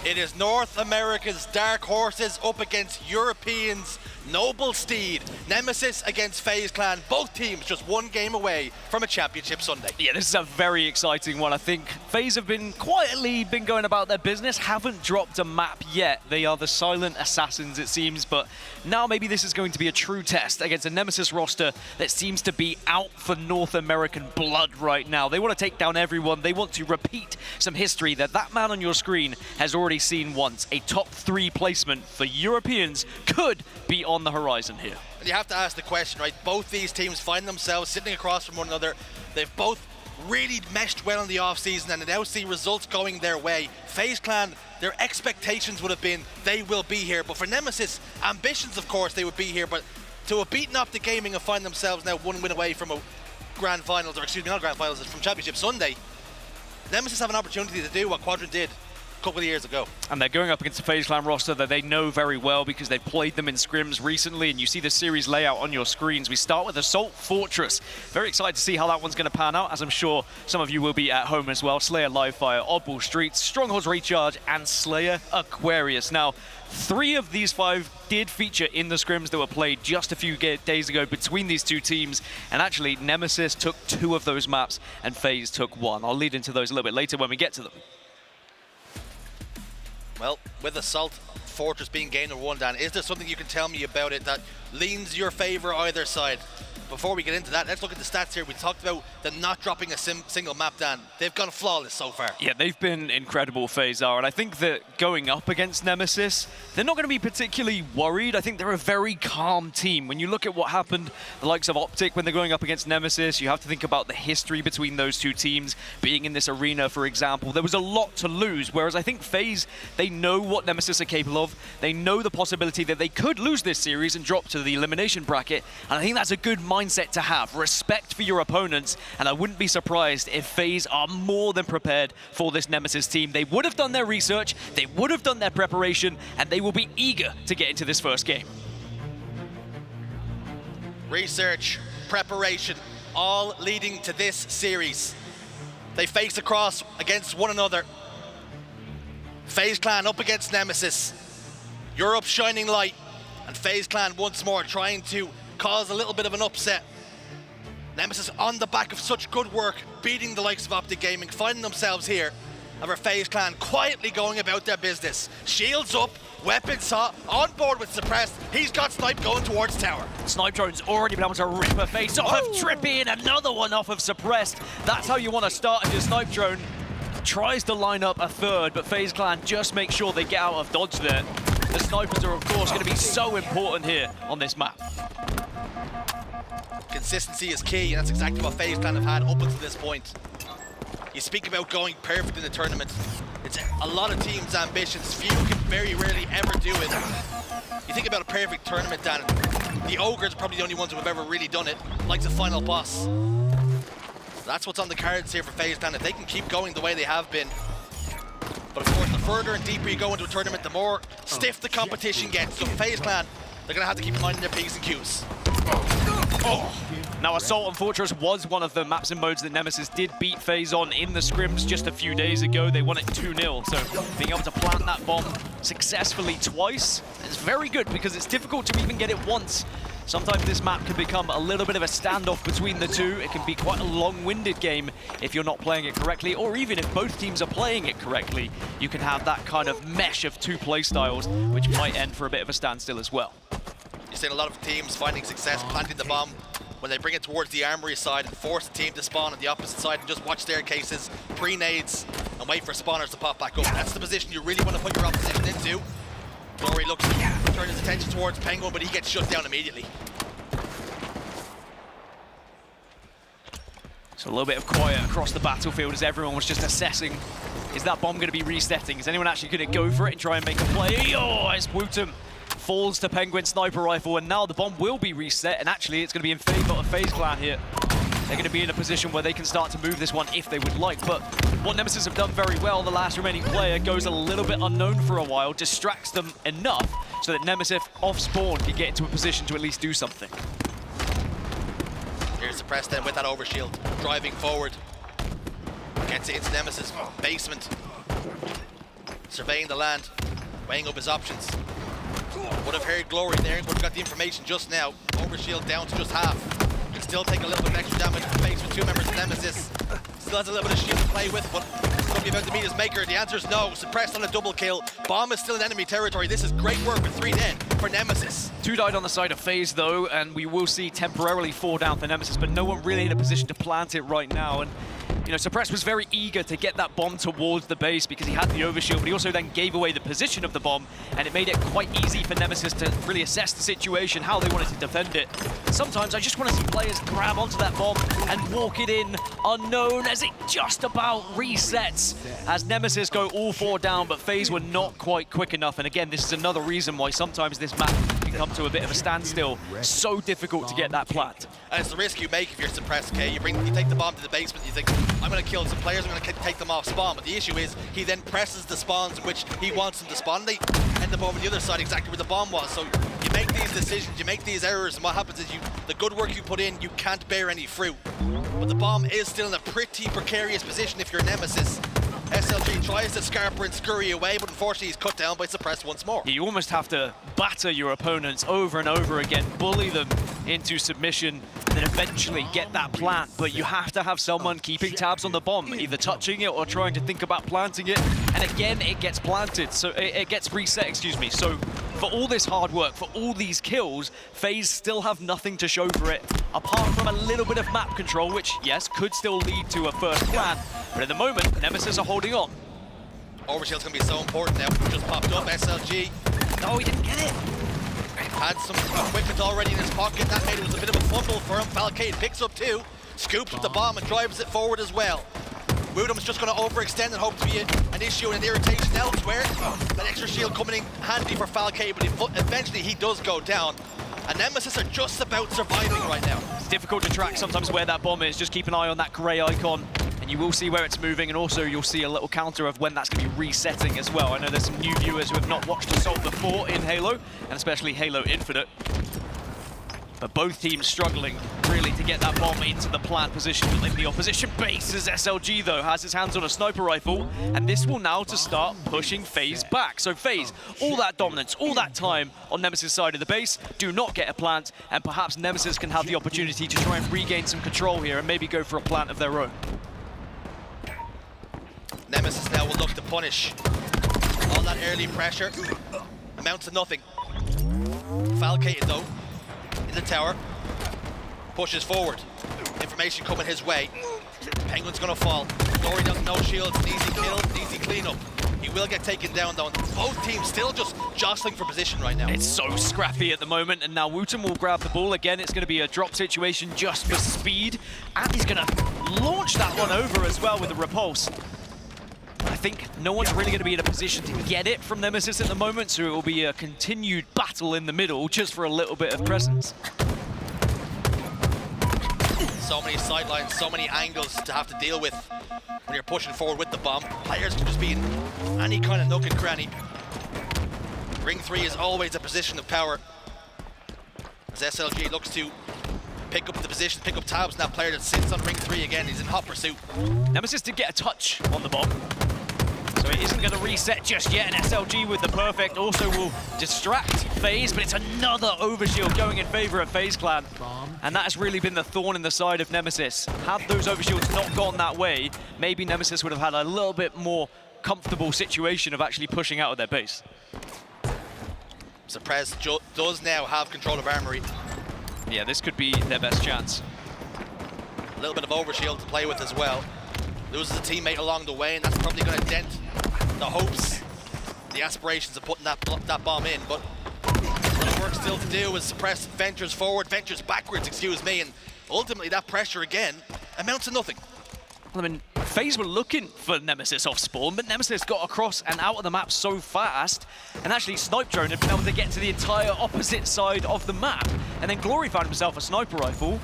It is North America's dark horses up against Europeans' noble steed. Nemesis against FaZe Clan. Both teams just one game away from a championship Sunday. Yeah, this is a very exciting one. I think FaZe have been quietly going about their business, haven't dropped a map yet. They are the silent assassins, it seems, but now maybe this is going to be a true test against a Nemesis roster that seems to be out for North American blood right now. They want to take down everyone. They want to repeat some history that man on your screen has already seen once. A top 3 placement for Europeans could be on the horizon here. And you have to ask the question, right? Both these teams find themselves sitting across from one another. They've both really meshed well in the offseason and now see results going their way. FaZe Clan, their expectations would have been they will be here. But for Nemesis, ambitions, of course, they would be here. But to have beaten up the gaming and find themselves now one win away from a grand finals, or excuse me, not grand finals, from Championship Sunday, Nemesis have an opportunity to do what Quadrant did a couple of years ago. And they're going up against a FaZe Clan roster that they know very well because they've played them in scrims recently, and you see the series layout on your screens. We start with Assault Fortress. Very excited to see how that one's going to pan out, as I'm sure some of you will be at home as well. Slayer Livefire, Oddball Streets, Strongholds Recharge, and Slayer Aquarius. Now, 3 of these 5 did feature in the scrims that were played just a few days ago between these two teams, and actually Nemesis took 2 of those maps and FaZe took 1. I'll lead into those a little bit later when we get to them. Well, with Assault Fortress being game number 1, Dan, is there something you can tell me about it that leans your favor either side? Before we get into that, let's look at the stats here. We talked about them not dropping a single map, Dan. They've gone flawless so far. Yeah, they've been incredible, FaZe are, and I think that going up against Nemesis, they're not going to be particularly worried. I think they're a very calm team. When you look at what happened, the likes of Optic, when they're going up against Nemesis, you have to think about the history between those two teams. Being in this arena, for example, there was a lot to lose, whereas I think FaZe, they know what Nemesis are capable of. They know the possibility that they could lose this series and drop to the elimination bracket, and I think that's a good mindset to have. Respect for your opponents, and I wouldn't be surprised if FaZe are more than prepared for this Nemesis team. They would have done their research, they would have done their preparation, and they will be eager to get into this first game. Research, preparation, all leading to this series. They face across against one another. FaZe Clan up against Nemesis. Europe's shining light, and FaZe Clan once more trying to cause a little bit of an upset. Nemesis on the back of such good work, beating the likes of Optic Gaming, finding themselves here. And for FaZe Clan quietly going about their business. Shields up, weapons hot, on board with Suppressed. He's got Snipe going towards tower. Snipedrone's already been able to rip a face off of TriPPPeY and another one off of Suppressed. That's how you want to start as your Snipedrone tries to line up a third, but FaZe Clan just make sure they get out of dodge there. The snipers are, of course, going to be so important here on this map. Consistency is key, and that's exactly what FaZe Clan have had up until this point. You speak about going perfect in the tournament. It's a lot of teams' ambitions. Few can very rarely ever do it. You think about a perfect tournament, Dan. The Ogres are probably the only ones who have ever really done it, like the final boss. That's what's on the cards here for FaZe Clan. If they can keep going the way they have been. But of course, the further and deeper you go into a tournament, the more stiff the competition gets. So FaZe Clan, they're going to have to keep minding their P's and Q's. Now, Assault on Fortress was one of the maps and modes that Nemesis did beat FaZe on in the scrims just a few days ago. They won it 2-0, so being able to plant that bomb successfully twice is very good because it's difficult to even get it once. Sometimes this map can become a little bit of a standoff between the two. It can be quite a long-winded game if you're not playing it correctly, or even if both teams are playing it correctly, you can have that kind of mesh of 2 play styles, which might end for a bit of a standstill as well. You've seen a lot of teams finding success planting the bomb when they bring it towards the armory side and force the team to spawn on the opposite side and just watch staircases, pre-nades, and wait for spawners to pop back up. That's the position you really want to put your opposition into. Glory looks to turn his attention towards Pznguin, but he gets shut down immediately. So a little bit of quiet across the battlefield as everyone was just assessing, is that bomb going to be resetting? Is anyone actually going to go for it and try and make a play? Oh, as WuTum falls to Pznguin's sniper rifle, and now the bomb will be reset, and actually it's going to be in favor of FaZe Clan here. They're going to be in a position where they can start to move this one if they would like, but what Nemesis have done very well, the last remaining player goes a little bit unknown for a while, distracts them enough so that Nemesis off spawn can get into a position to at least do something. Here's Suppressed then with that overshield, driving forward. Gets it into Nemesis basement. surveying the land, weighing up his options. Would have heard Glory there, would have got the information just now. Overshield down to just half. Can still take a little bit of extra damage in the face with 2 members of Nemesis. Still has a little bit of shield to play with, but it's going to be about to meet his maker. The answer is no. Suppressed on a double kill. Bomb is still in enemy territory. This is great work with 3 dead for Nemesis. 2 died on the side of FaZe though, and we will see temporarily 4 down for Nemesis, but no one really in a position to plant it right now. And you know, Suppressed was very eager to get that bomb towards the base because he had the overshield, but he also then gave away the position of the bomb, and it made it quite easy for Nemesis to really assess the situation, how they wanted to defend it. Sometimes I just want to see players grab onto that bomb and walk it in unknown as it just about resets as Nemesis go all 4 down, but FaZe were not quite quick enough. And again, this is another reason why sometimes this map can come to a bit of a standstill. So difficult to get that plant. And it's the risk you make if you're Suppressed, okay? You take the bomb to the basement, you think, I'm going to kill some players, I'm going to take them off spawn. But the issue is, he then presses the spawns in which he wants them to spawn. They end up over the other side, exactly where the bomb was. So you make these decisions, you make these errors, and what happens is the good work you put in, you can't bear any fruit. But the bomb is still in a pretty precarious position if you're Nemesis. SLG tries to scarper and scurry away, but unfortunately he's cut down by Suppressed once more. You almost have to batter your opponents over and over again, bully them into submission, and then eventually get that plant. But you have to have someone keeping tabs on the bomb, either touching it or trying to think about planting it. And again, it gets planted, so it gets reset, excuse me. So for all this hard work, for all these kills, FaZe still have nothing to show for it, apart from a little bit of map control, which, yes, could still lead to a first plant. But at the moment, Nemesis are holding on. Overshield's going to be so important now. Just popped up, SLG. No, he didn't get it. Had some equipment already in his pocket. That made it was a bit of a fumble for him. Falcated picks up 2, scoops with the bomb and drives it forward as well. WuTum's just going to overextend and hope to be an issue and an irritation elsewhere. That extra shield coming in handy for Falcated, but eventually he does go down. And Nemesis are just about surviving right now. It's difficult to track sometimes where that bomb is. Just keep an eye on that grey icon, and you will see where it's moving, and also you'll see a little counter of when that's going to be resetting as well. I know there's some new viewers who have not watched Assault before in Halo, and especially Halo Infinite. But both teams struggling really to get that bomb into the plant position within the opposition base, as SLG though has his hands on a sniper rifle, and this will now to start pushing FaZe back. So FaZe, all that dominance, all that time on Nemesis' side of the base, do not get a plant, and perhaps Nemesis can have the opportunity to try and regain some control here and maybe go for a plant of their own. Nemesis now will look to punish. All that early pressure amounts to nothing. Falcated though, in the tower, pushes forward. Information coming his way. Penguin's gonna fall. Glory doesn't know shields, an easy kill, an easy cleanup. He will get taken down though. Both teams still just jostling for position right now. It's so scrappy at the moment, and now WuTum will grab the ball. Again, it's gonna be a drop situation just for speed. And he's gonna launch that one over as well with the repulse. I think no one's really going to be in a position to get it from Nemesis at the moment, so it will be a continued battle in the middle just for a little bit of presence. So many sidelines, so many angles to have to deal with when you're pushing forward with the bomb. Players can just be in any kind of nook and cranny. Ring 3 is always a position of power. As SLG looks to pick up the position, pick up tabs, and that player that sits on ring 3 again, he's in hot pursuit. Nemesis did get a touch on the bomb, so it isn't going to reset just yet, and SLG with the perfect also will distract FaZe, but it's another overshield going in favor of FaZe Clan. And that has really been the thorn in the side of Nemesis. Had those overshields not gone that way, maybe Nemesis would have had a little bit more comfortable situation of actually pushing out of their base. Suppressed does now have control of Armory. Yeah, this could be their best chance. A little bit of overshield to play with as well. Loses a teammate along the way, and that's probably going to dent the hopes, the aspirations of putting that bomb in. But there's work still to do as Suppressed ventures forward, ventures backwards, excuse me, and ultimately that pressure again amounts to nothing. Well, I mean, FaZe were looking for Nemesis off spawn, but Nemesis got across and out of the map so fast, and actually Snipedrone had been able to get to the entire opposite side of the map. And then Glory found himself a sniper rifle.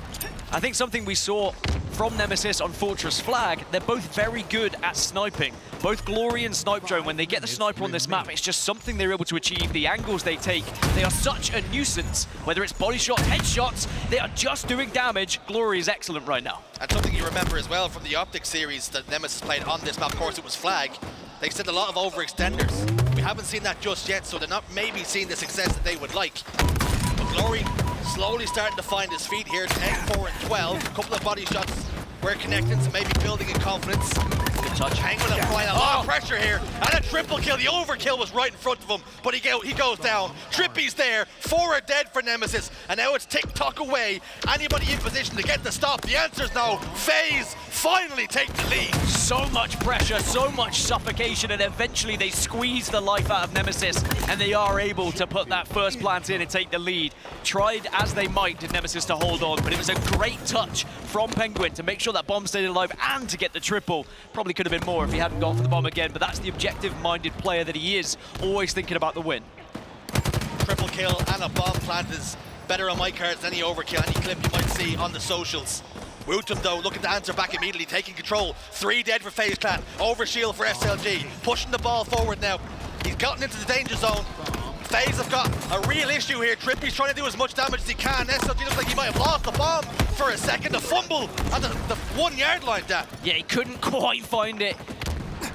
I think something we saw from Nemesis on Fortress Flag, they're both very good at sniping. Both Glory and Snipedrone, when they get the sniper on this map, it's just something they're able to achieve. The angles they take, they are such a nuisance. Whether it's body shots, headshots, they are just doing damage. Glory is excellent right now. And something you remember as well from the Optic series that Nemesis played on this map, of course it was Flag. They send a lot of overextenders. We haven't seen that just yet, so they're not maybe seeing the success that they would like. But Glory slowly starting to find his feet here. 10, 4, and 12. A couple of body shots were connecting, so maybe building in confidence. Good touch. Pznguin applying a lot of pressure here, and a triple kill. The overkill was right in front of him, but he goes down. TriPPPeY's there. 4 are dead for Nemesis, and now it's tick-tock away. Anybody in position to get the stop? The answer's no. FaZe finally take the lead. So much pressure, so much suffocation, and eventually they squeeze the life out of Nemesis, and they are able to put that first plant in and take the lead. Tried as they might did Nemesis to hold on, but it was a great touch from Pznguin to make sure that bomb stayed alive and to get the triple. Probably could have been more if he hadn't gone for the bomb again, but that's the objective-minded player that he is, always thinking about the win. Triple kill and a bomb plant is better on my cards than any overkill, any clip you might see on the socials. WuTum though looking to answer back immediately, taking control. 3 dead for FaZe Clan, overshield for SLG, pushing the ball forward now. He's gotten into the danger zone. FaZe have got a real issue here. TriPPPeY's trying to do as much damage as he can. SLG looks like he might have lost the bomb for a second. A fumble on the 1 yard line, Dan. Yeah, he couldn't quite find it.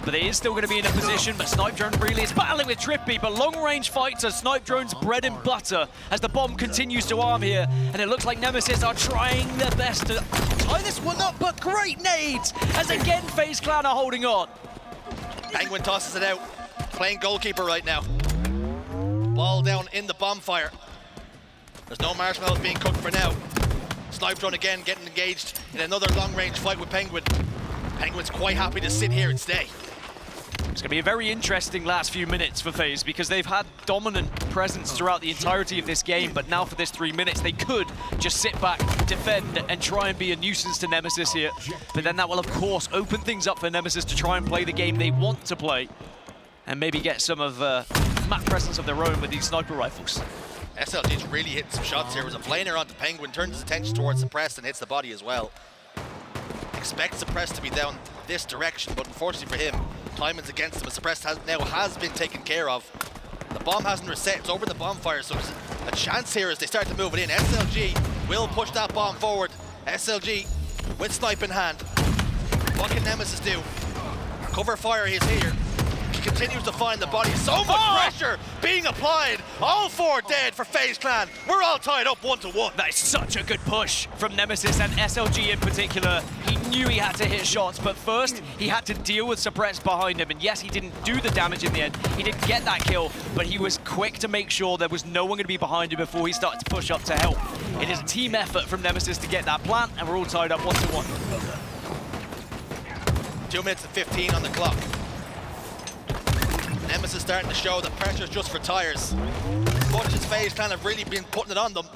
But he is still going to be in a position, but Snipedrone really is battling with TriPPPeY, but long-range fights are Snipedrone's bread and butter as the bomb continues to arm here, and it looks like Nemesis are trying their best to tie this one up, but great nades, as again FaZe Clan are holding on. Pznguin tosses it out, playing goalkeeper right now. Ball down in the bonfire. There's no marshmallows being cooked for now. Snipedrone again getting engaged in another long-range fight with Pznguin. Pznguin's quite happy to sit here and stay. It's going to be a very interesting last few minutes for FaZe because they've had dominant presence throughout the entirety of this game, but now for this 3 minutes they could just sit back, defend, and try and be a nuisance to Nemesis here. But then that will of course open things up for Nemesis to try and play the game they want to play and maybe get some of map presence of their own with these sniper rifles. SLG's really hitting some shots here. It was a planer onto Pznguin, turns his attention towards Suppressed and hits the body as well. Expect Suppressed to be down this direction, but unfortunately for him, timing's against him. Suppressed now has been taken care of. The bomb hasn't reset, it's over the bonfire, so there's a chance here as they start to move it in. SLG will push that bomb forward. SLG with snipe in hand. What can Nemesis do? Cover fire is here. He continues to find the body. So much pressure being applied. All 4 dead for FaZe Clan. We're all tied up 1-1. That is such a good push from Nemesis and SLG in particular. He knew he had to hit shots, but first he had to deal with Suppressed behind him. And yes, he didn't do the damage in the end. He didn't get that kill, but he was quick to make sure there was no one going to be behind him before he started to push up to help. It is a team effort from Nemesis to get that plant, and we're all tied up 1-1. 2 minutes and 15 on the clock. Nemesis starting to show that pressure's just for tires. As much as FaZe Clan have really been putting it on them,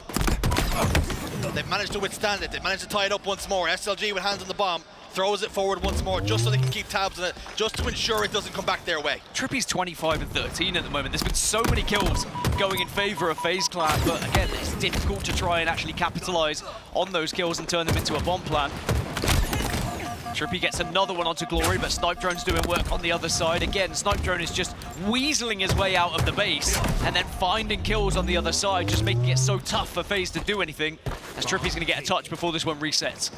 they've managed to withstand it. They've managed to tie it up once more. SLG with hands on the bomb, throws it forward once more, just so they can keep tabs on it, just to ensure it doesn't come back their way. TriPPPeY's 25 and 13 at the moment. There's been so many kills going in favor of FaZe Clan, but again, it's difficult to try and actually capitalize on those kills and turn them into a bomb plan. TriPPPeY gets another one onto Glory, but Snipedrone's doing work on the other side. Again, Snipedrone is just weaseling his way out of the base and then finding kills on the other side, just making it so tough for FaZe to do anything, as TriPPPeY's going to get a touch before this one resets.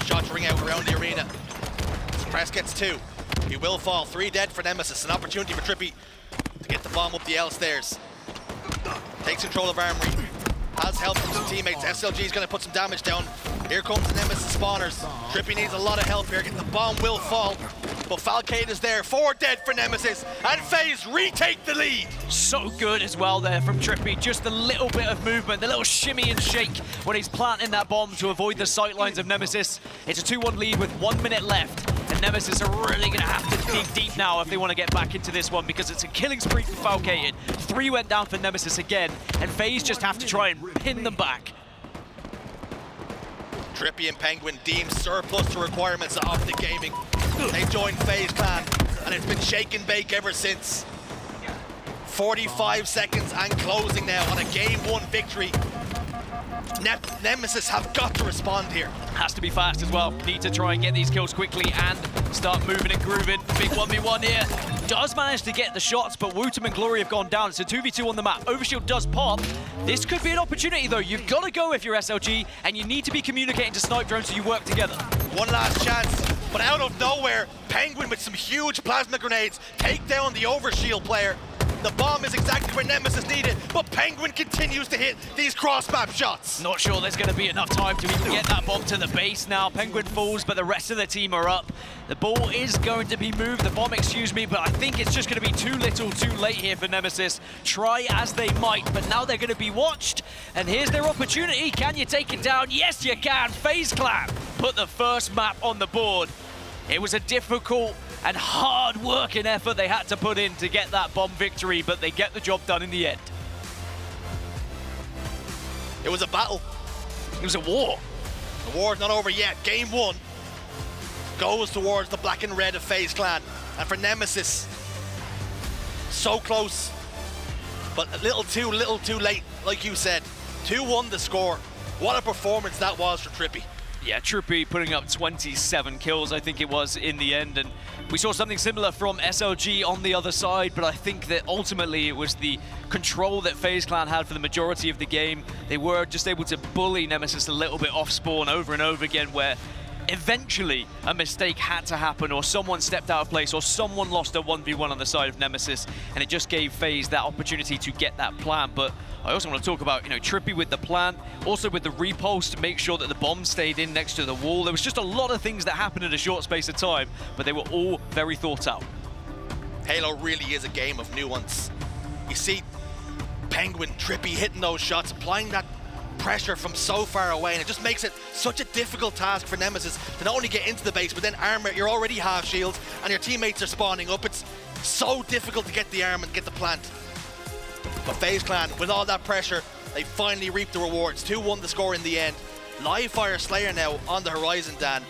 Shots ring out around the arena. Suppressed gets 2. He will fall. 3 dead for Nemesis. An opportunity for TriPPPeY to get the bomb up the L stairs. Takes control of Armory. Has help from some teammates. SLG is going to put some damage down. Here comes the Nemesis spawners. TriPPPeY needs a lot of help here. The bomb will fall. But Falcated is there. 4 dead for Nemesis. And FaZe retake the lead. So good as well there from TriPPPeY. Just a little bit of movement, the little shimmy and shake when he's planting that bomb to avoid the sightlines of Nemesis. It's a 2-1 lead with 1 minute left. And Nemesis are really going to have to dig deep now if they want to get back into this one, because it's a killing spree for Falcated. 3 went down for Nemesis again, and FaZe just have to try and pin them back. TriPPPeY and Pznguin deemed surplus to requirements of Optic Gaming. They joined FaZe Clan, and it's been shake and bake ever since. 45 seconds and closing now on a Game 1 victory. Nemesis have got to respond here. Has to be fast as well. Need to try and get these kills quickly and start moving and grooving. Big 1v1 here. Does manage to get the shots, but WuTum and Glory have gone down. It's a 2v2 on the map. Overshield does pop. This could be an opportunity though. You've got to go if you're SLG, and you need to be communicating to Snipedrone so you work together. One last chance But out of nowhere, Pznguin with some huge plasma grenades take down the overshield player. The bomb is exactly where Nemesis needed, but Pznguin continues to hit these cross-map shots. Not sure there's going to be enough time to even get that bomb to the base now. Pznguin falls, but the rest of the team are up. The ball is going to be moved, the bomb, excuse me, but I think it's just going to be too little, too late here for Nemesis. Try as they might, but now they're going to be watched, and here's their opportunity. Can you take it down? Yes, you can. FaZe Clan put the first map on the board. It was a difficult and hard-working effort they had to put in to get that bomb victory, but they get the job done in the end. It was a battle. It was a war. The war's not over yet. Game 1 goes towards the black and red of FaZe Clan. And for Nemesis, so close, but a little too late, like you said. 2-1 the score. What a performance that was for TriPPPeY. Yeah, TriPPPeY putting up 27 kills, I think it was, in the end. And we saw something similar from SLG on the other side, but I think that ultimately it was the control that FaZe Clan had for the majority of the game. They were just able to bully Nemesis a little bit off spawn over and over again, where eventually a mistake had to happen, or someone stepped out of place, or someone lost a 1v1 on the side of Nemesis, and it just gave FaZe that opportunity to get that plan. But I also want to talk about, TriPPPeY with the plan, also with the repulse to make sure that the bomb stayed in next to the wall. There was just a lot of things that happened in a short space of time, but they were all very thought out. Halo really is a game of nuance. You see Pznguin, TriPPPeY hitting those shots, applying that pressure from so far away, and it just makes it such a difficult task for Nemesis to not only get into the base, but then armor. You're already half shields, and your teammates are spawning up. It's so difficult to get the arm and get the plant. But FaZe Clan, with all that pressure, they finally reap the rewards. 2-1 the score in the end. Live Fire Slayer now on the horizon, Dan.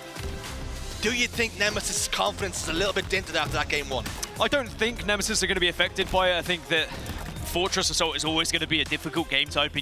Do you think Nemesis' confidence is a little bit dented after that game 1? I don't think Nemesis are going to be affected by it. I think that Fortress Assault is always going to be a difficult game type.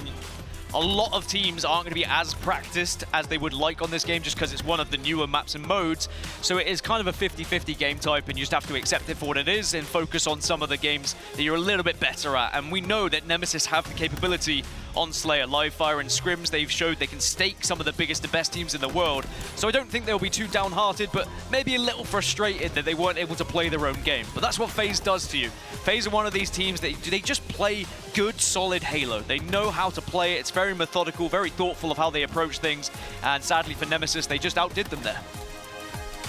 A lot of teams aren't going to be as practiced as they would like on this game, just because it's one of the newer maps and modes. So it is kind of a 50-50 game type, and you just have to accept it for what it is and focus on some of the games that you're a little bit better at. And we know that Nemesis have the capability on Slayer, Livefire and Scrims. They've showed they can stake some of the biggest and best teams in the world. So I don't think they'll be too downhearted, but maybe a little frustrated that they weren't able to play their own game. But that's what FaZe does to you. FaZe are one of these teams that they just play good, solid Halo. They know how to play it. It's very methodical, very thoughtful of how they approach things. And sadly for Nemesis, they just outdid them there.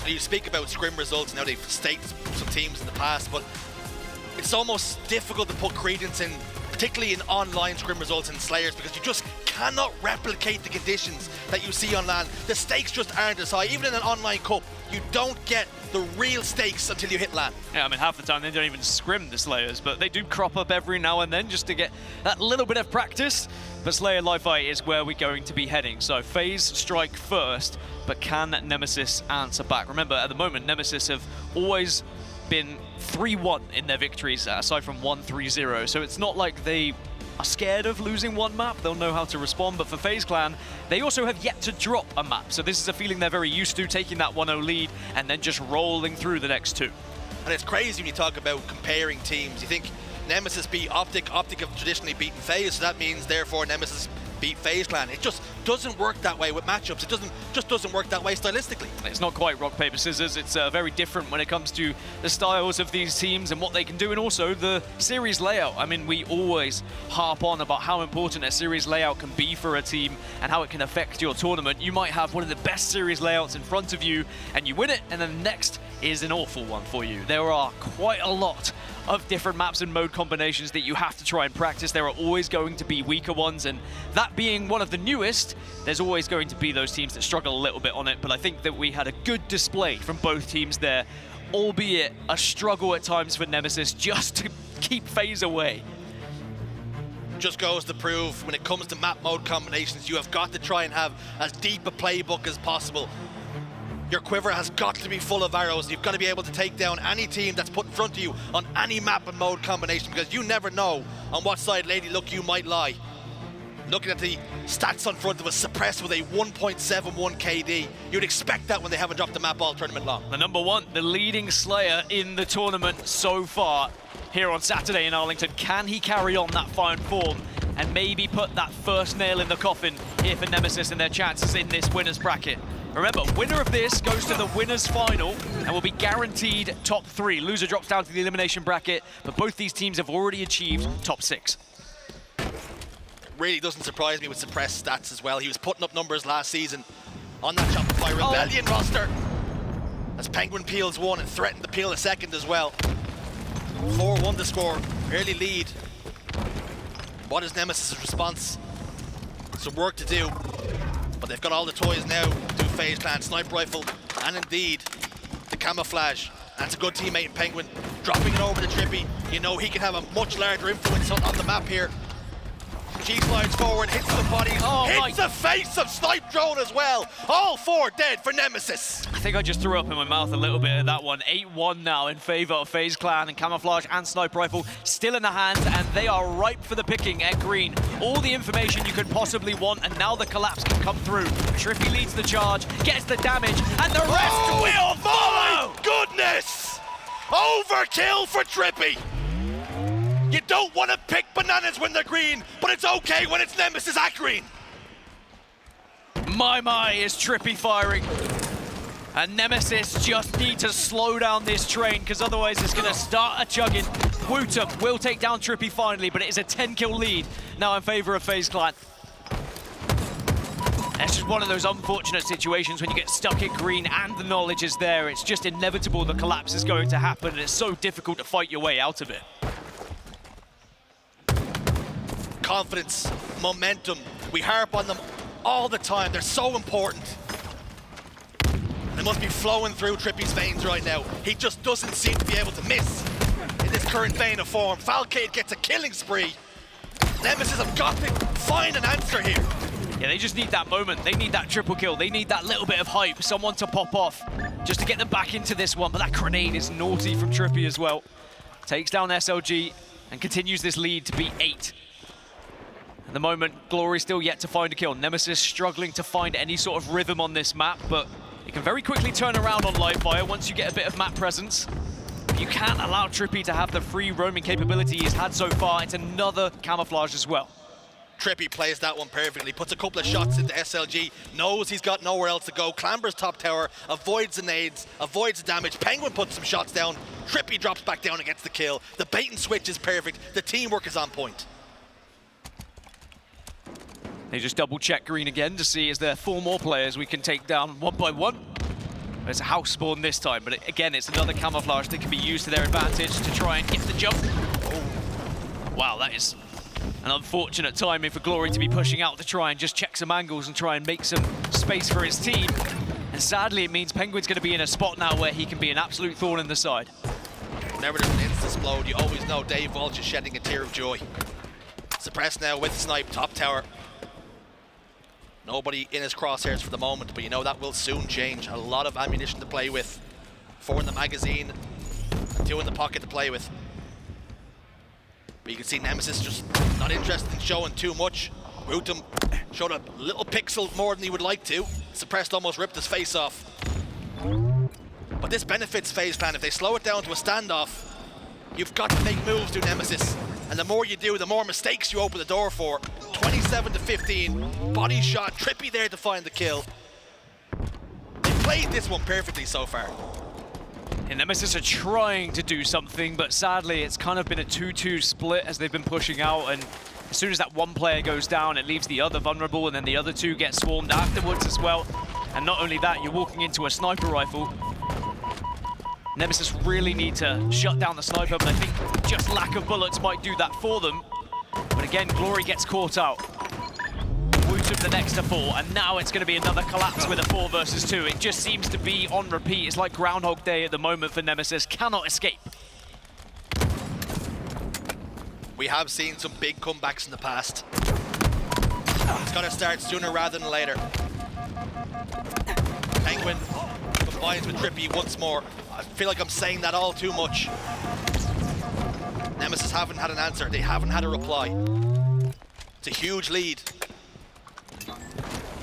You speak about Scrim results, now they've staked some teams in the past, but it's almost difficult to put credence in, particularly in online Scrim results and Slayers, because you just cannot replicate the conditions that you see on LAN. The stakes just aren't as high. Even in an online cup, you don't get the real stakes until you hit LAN. Yeah, I mean, half the time they don't even scrim the Slayers, but they do crop up every now and then just to get that little bit of practice. But Slayer Li-Fi is where we're going to be heading. So FaZe strike first, but can Nemesis answer back? Remember, at the moment, Nemesis have always been 3-1 in their victories, aside from 1-3-0. So it's not like they are scared of losing one map. They'll know how to respond. But for FaZe Clan, they also have yet to drop a map. So this is a feeling they're very used to, taking that 1-0 lead and then just rolling through the next two. And it's crazy when you talk about comparing teams. You think Nemesis beat Optic. Optic have traditionally beaten FaZe, so that means therefore Nemesis beat FaZe Clan. It just doesn't work that way with matchups. It doesn't work that way stylistically. It's not quite rock, paper, scissors. It's very different when it comes to the styles of these teams and what they can do, and also the series layout. I mean, we always harp on about how important a series layout can be for a team and how it can affect your tournament. You might have one of the best series layouts in front of you and you win it, and then the next is an awful one for you. There are quite a lot of different maps and mode combinations that you have to try and practice. There are always going to be weaker ones, and that being one of the newest, there's always going to be those teams that struggle a little bit on it. But I think that we had a good display from both teams there, albeit a struggle at times for Nemesis just to keep FaZe away. Just goes to prove when it comes to map mode combinations, you have got to try and have as deep a playbook as possible. Your quiver has got to be full of arrows. You've got to be able to take down any team that's put in front of you on any map and mode combination, because you never know on what side Lady Luck you might lie. Looking at the stats on front of us, suppressed with a 1.71 KD. You'd expect that when they haven't dropped the map all tournament long. The number one, the leading Slayer in the tournament so far here on Saturday in Arlington. Can he carry on that fine form and maybe put that first nail in the coffin here for Nemesis and their chances in this winner's bracket? Remember, winner of this goes to the winner's final and will be guaranteed top 3. Loser drops down to the elimination bracket, but both these teams have already achieved top 6. Really doesn't surprise me with suppressed stats as well. He was putting up numbers last season on that Shopify Rebellion roster. As Pznguin peels 1 and threatened to peel a second as well. 4-1 to score, early lead. What is Nemesis' response? Some work to do, but they've got all the toys now to do FaZe Clan, Sniper Rifle, and indeed the camouflage. That's a good teammate in Pznguin. Dropping it over to TriPPPeY. You know he can have a much larger influence on the map here. G slides forward, hits the body, hits the face of Snipedrone as well. All 4 dead for Nemesis. I think I just threw up in my mouth a little bit at that one. 8-1 now in favor of FaZe Clan, and Camouflage and Sniper Rifle still in the hands, and they are ripe for the picking at green. All the information you could possibly want, and now the collapse can come through. TriPPPeY leads the charge, gets the damage, and the rest will follow! My goodness! Overkill for TriPPPeY. You don't want to pick bananas when they're green, but it's okay when it's Nemesis at green. My, is TriPPPeY firing. And Nemesis just need to slow down this train, because otherwise it's going to start a chugging. WuTum will take down TriPPPeY finally, but it is a 10-kill lead now in favor of FaZe Clan. It's just one of those unfortunate situations when you get stuck at green and the knowledge is there. It's just inevitable the collapse is going to happen, and it's so difficult to fight your way out of it. Confidence, momentum, we harp on them all the time. They're so important. They must be flowing through TriPPPeY's veins right now. He just doesn't seem to be able to miss in this current vein of form. Falcated gets a killing spree. Nemesis have got to find an answer here. Yeah, they just need that moment. They need that triple kill. They need that little bit of hype, someone to pop off just to get them back into this one. But that grenade is naughty from TriPPPeY as well. Takes down SLG and continues this lead to be 8. At the moment, Glory still yet to find a kill. Nemesis struggling to find any sort of rhythm on this map, but it can very quickly turn around on Livefire once you get a bit of map presence. You can't allow TriPPPeY to have the free roaming capability he's had so far. It's another camouflage as well. TriPPPeY plays that one perfectly, puts a couple of shots into SLG, knows he's got nowhere else to go, clambers top tower, avoids the nades, avoids the damage. Pznguin puts some shots down, TriPPPeY drops back down and gets the kill. The bait and switch is perfect, the teamwork is on point. They just double check green again to see is there 4 more players we can take down one by one. There's a house spawn this time, but again, it's another camouflage that can be used to their advantage to try and get the jump. Oh. Wow, that is an unfortunate timing for Glory to be pushing out to try and just check some angles and try and make some space for his team. And sadly, it means Pznguin's going to be in a spot now where he can be an absolute thorn in the side. Whenever there's an insta-explode, you always know Dave Walsh is shedding a tear of joy. Suppressed now with Snipe, top tower. Nobody in his crosshairs for the moment, but you know that will soon change. A lot of ammunition to play with. 4 in the magazine, and 2 in the pocket to play with. But you can see Nemesis just not interested in showing too much. WuTum showed a little pixel more than he would like to. Suppressed almost ripped his face off. But this benefits FaZe Clan. If they slow it down to a standoff, you've got to make moves to Nemesis. And the more you do, the more mistakes you open the door for. 27 to 15, body shot, TriPPPeY there to find the kill. They played this one perfectly so far. And Nemesis are trying to do something, but sadly it's kind of been a 2-2 split as they've been pushing out, and as soon as that one player goes down, it leaves the other vulnerable, and then the other 2 get swarmed afterwards as well. And not only that, you're walking into a sniper rifle. Nemesis really need to shut down the sniper, but I think just lack of bullets might do that for them. But again, Glory gets caught out. WuTum the next to fall, and now it's going to be another collapse with a 4 versus 2. It just seems to be on repeat. It's like Groundhog Day at the moment for Nemesis. Cannot escape. We have seen some big comebacks in the past. It's got to start sooner rather than later. Pznguin combines with TriPPPeY once more. I feel like I'm saying that all too much. Nemesis haven't had an answer. They haven't had a reply. It's a huge lead.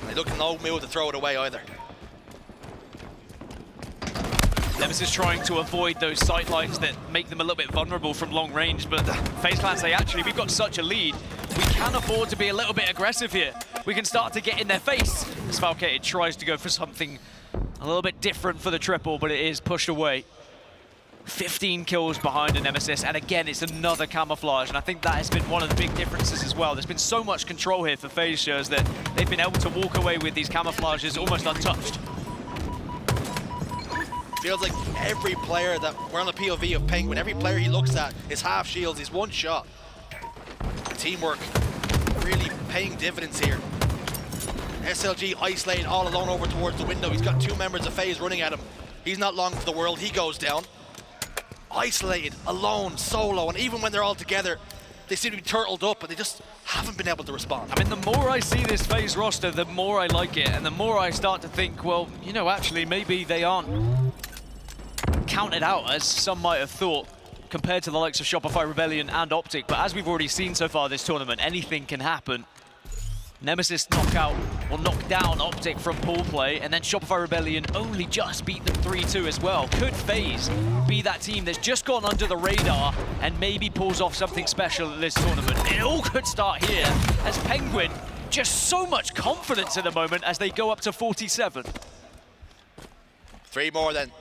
They look no move to throw it away either. Nemesis trying to avoid those sight lines that make them a little bit vulnerable from long range, but FaZe Clan say, actually, we've got such a lead. we can afford to be a little bit aggressive here. We can start to get in their face. As Falcated tries to go for something a little bit different for the triple, but it is pushed away. 15 kills behind a Nemesis, and again, it's another camouflage, and I think that has been one of the big differences as well. There's been so much control here for FaZe shows that they've been able to walk away with these camouflages almost untouched. Feels like every player that we're on the POV of Pznguin, every player he looks at is half shields, he's one shot. Teamwork really paying dividends here. SLG isolated all alone over towards the window. He's got 2 members of FaZe running at him. He's not long for the world, he goes down. Isolated, alone, solo, and even when they're all together, they seem to be turtled up, but they just haven't been able to respond. I mean, the more I see this FaZe roster, the more I like it, and the more I start to think, well, you know, actually, maybe they aren't counted out as some might have thought compared to the likes of Shopify Rebellion and Optic. But as we've already seen so far this tournament, anything can happen. Nemesis knock down Optic from pool play, and then Shopify Rebellion only just beat them 3-2 as well. Could FaZe be that team that's just gone under the radar and maybe pulls off something special at this tournament? It all could start here as Pznguin just so much confidence at the moment as they go up to 47. 3 more then.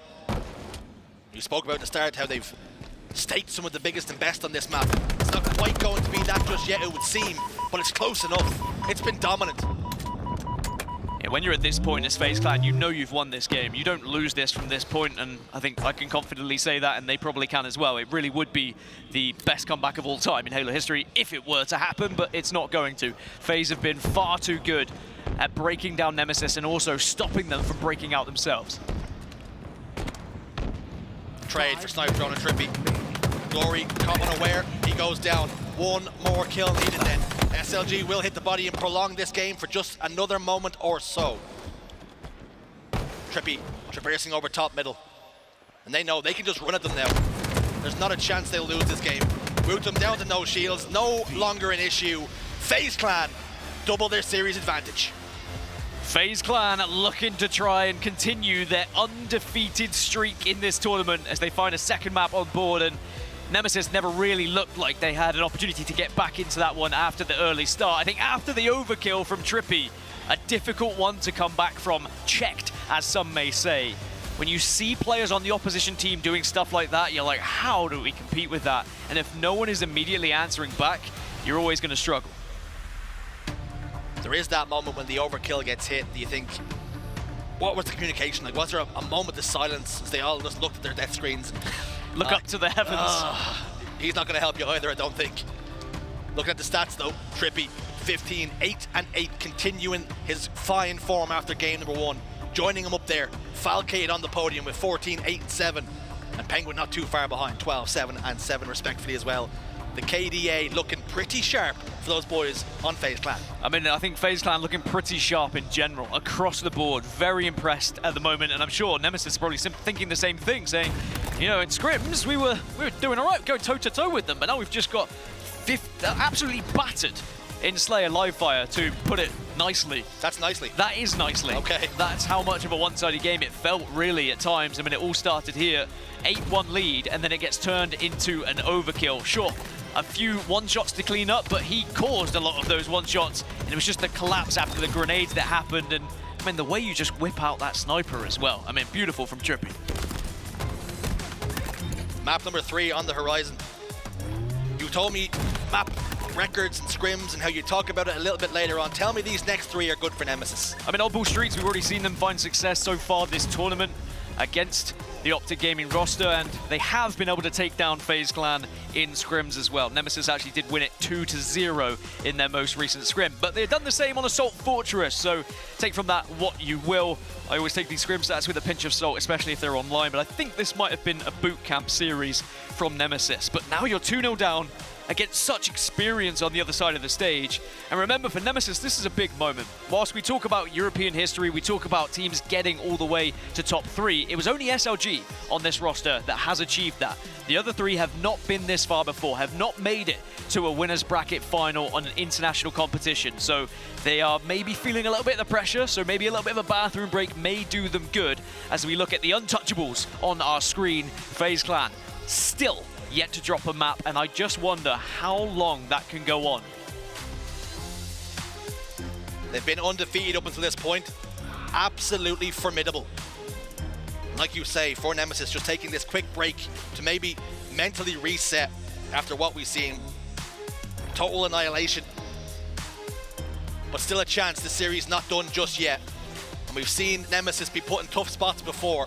You spoke about at the start how they've staked some of the biggest and best on this map. It's not quite going to be that just yet, it would seem, but it's close enough. It's been dominant. Yeah, when you're at this point as FaZe Clan, you know you've won this game. You don't lose this from this point, and I think I can confidently say that, and they probably can as well. It really would be the best comeback of all time in Halo history if it were to happen, but it's not going to. FaZe have been far too good at breaking down Nemesis and also stopping them from breaking out themselves. Trade for Snipedrone and TriPPPeY. Glory caught unaware, he goes down. 1 more kill needed then. SLG will hit the body and prolong this game for just another moment or so. TriPPPeY traversing over top middle. And they know they can just run at them now. There's not a chance they'll lose this game. WuTum down to no shields, no longer an issue. FaZe Clan double their series advantage. FaZe Clan looking to try and continue their undefeated streak in this tournament as they find a second map on board, and Nemesis never really looked like they had an opportunity to get back into that one after the early start. I think after the overkill from TriPPPeY, a difficult one to come back from, checked, as some may say. When you see players on the opposition team doing stuff like that, you're like, how do we compete with that? And if no one is immediately answering back, you're always going to struggle. There is that moment when the overkill gets hit. Do you think, what was the communication like? Was there a moment of silence as they all just looked at their death screens? Look up to the heavens. He's not going to help you either, I don't think. Looking at the stats though, TriPPPeY, 15, 8 and 8, continuing his fine form after game number 1. Joining him up there, Falcated on the podium with 14, 8 and 7. And Pznguin not too far behind, 12, 7 and 7 respectively as well. The KDA looking pretty sharp for those boys on FaZe Clan. I mean, I think FaZe Clan looking pretty sharp in general, across the board. Very impressed at the moment, and I'm sure Nemesis is probably thinking the same thing, saying, you know, in scrims, we were doing all right, going toe-to-toe with them, but now we've just got absolutely battered in Slayer Livefire, to put it nicely. That's nicely. That is nicely. Okay. That's how much of a one-sided game it felt, really, at times. I mean, it all started here, 8-1 lead, and then it gets turned into an overkill. Sure, a few one-shots to clean up, but he caused a lot of those one-shots, and it was just the collapse after the grenades that happened, and I mean, the way you just whip out that sniper as well. I mean, beautiful from TriPPPeY. Map number 3 on the horizon. You told me map records and scrims and how you talk about it a little bit later on. Tell me these next 3 are good for Nemesis. I mean, Oddball Streets, we've already seen them find success so far this tournament against the Optic Gaming roster, and they have been able to take down FaZe Clan in scrims as well. Nemesis actually did win it 2-0 in their most recent scrim, but they've done the same on Assault Fortress, so take from that what you will. I always take these scrim stats with a pinch of salt, especially if they're online, but I think this might have been a boot camp series from Nemesis. But now you're 2-0 down against such experience on the other side of the stage. And remember, for Nemesis, this is a big moment. Whilst we talk about European history, we talk about teams getting all the way to top 3, it was only SLG on this roster that has achieved that. The other 3 have not been this far before, have not made it to a winner's bracket final on an international competition. So they are maybe feeling a little bit of the pressure, so maybe a little bit of a bathroom break may do them good as we look at the untouchables on our screen. FaZe Clan still yet to drop a map, and I just wonder how long that can go on. They've been undefeated up until this point. Absolutely formidable. Like you say, for Nemesis, just taking this quick break to maybe mentally reset after what we've seen. Total annihilation. But still a chance. The series not done just yet. And we've seen Nemesis be put in tough spots before.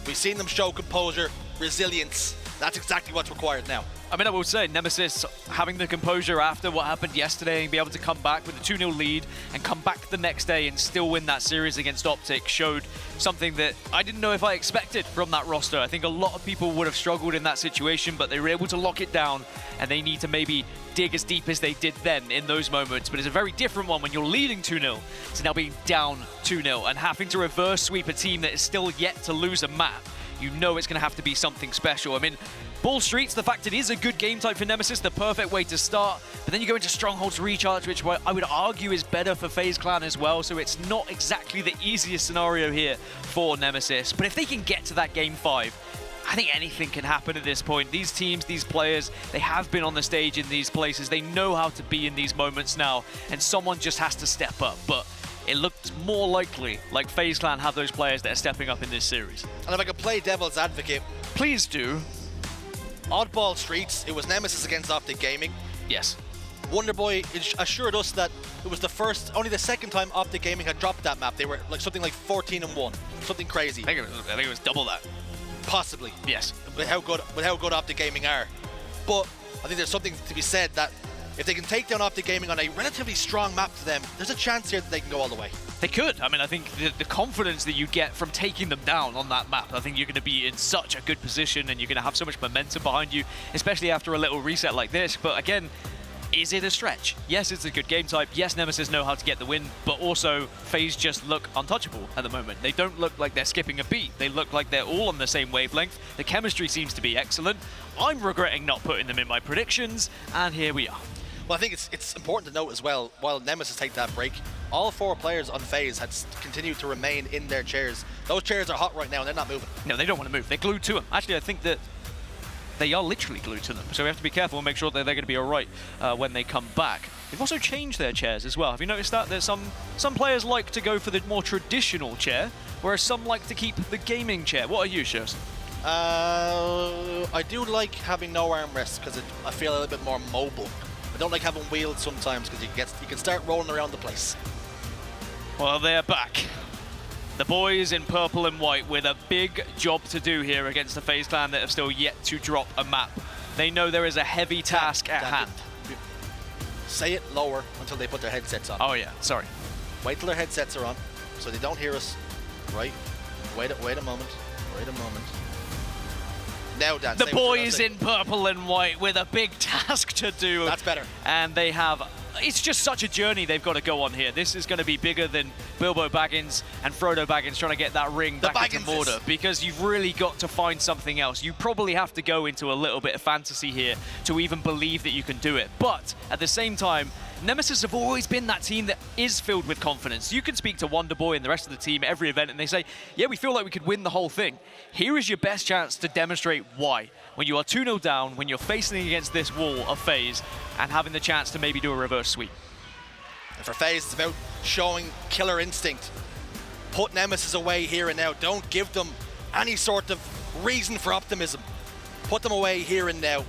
We've seen them show composure, resilience. That's exactly what's required now. I mean, I will say, Nemesis having the composure after what happened yesterday and be able to come back with a 2-0 lead and come back the next day and still win that series against Optic showed something that I didn't know if I expected from that roster. I think a lot of people would have struggled in that situation, but they were able to lock it down, and they need to maybe dig as deep as they did then in those moments. But it's a very different one when you're leading 2-0 to now being down 2-0 and having to reverse sweep a team that is still yet to lose a map. You know it's going to have to be something special. I mean, Ball Streets, the fact it is a good game type for Nemesis, the perfect way to start. But then you go into Strongholds Recharge, which I would argue is better for FaZe Clan as well. So it's not exactly the easiest scenario here for Nemesis. But if they can get to that game 5, I think anything can happen at this point. These teams, these players, they have been on the stage in these places. They know how to be in these moments now. And someone just has to step up. But it looked more likely like FaZe Clan have those players that are stepping up in this series. And if I could play devil's advocate, please do. Oddball Streets, it was Nemesis against Optic Gaming. Yes. Wonderboy assured us that it was only the second time Optic Gaming had dropped that map. They were like something like 14-1, something crazy. I think it was double that. Possibly. Yes. With how good Optic Gaming are. But I think there's something to be said that if they can take down Optic Gaming on a relatively strong map to them, there's a chance here that they can go all the way. They could. I mean, I think the confidence that you get from taking them down on that map, I think you're going to be in such a good position and you're going to have so much momentum behind you, especially after a little reset like this. But again, is it a stretch? Yes, it's a good game type. Yes, Nemesis know how to get the win, but also FaZe just look untouchable at the moment. They don't look like they're skipping a beat. They look like they're all on the same wavelength. The chemistry seems to be excellent. I'm regretting not putting them in my predictions, and here we are. Well, I think it's important to note as well, while Nemesis take that break, all 4 players on FaZe had continued to remain in their chairs. Those chairs are hot right now and they're not moving. No, they don't want to move. They're glued to them. Actually, I think that they are literally glued to them. So we have to be careful and make sure that they're going to be all right when they come back. They've also changed their chairs as well. Have you noticed that? There's some players like to go for the more traditional chair, whereas some like to keep the gaming chair. What are you, Shurs? I do like having no armrests because I feel a little bit more mobile. I don't like having wheels sometimes because you can start rolling around the place. Well, they're back. The boys in purple and white with a big job to do here against the FaZe Clan that have still yet to drop a map. They know there is a heavy task at hand. Say it lower until they put their headsets on. Oh yeah, sorry. Wait till their headsets are on so they don't hear us. Right? Wait a moment. Wait a moment. Now, Dan, the boys in purple and white with a big task to do. That's better. And they have, it's just such a journey they've got to go on here. This is going to be bigger than Bilbo Baggins and Frodo Baggins trying to get that ring back into Mordor, because you've really got to find something else. You probably have to go into a little bit of fantasy here to even believe that you can do it. But at the same time, Nemesis have always been that team that is filled with confidence. You can speak to Wonderboy and the rest of the team every event and they say, yeah, we feel like we could win the whole thing. Here is your best chance to demonstrate why. When you are 2-0 down, when you're facing against this wall of FaZe and having the chance to maybe do a reverse sweep. And for FaZe, it's about showing killer instinct. Put Nemesis away here and now. Don't give them any sort of reason for optimism. Put them away here and now.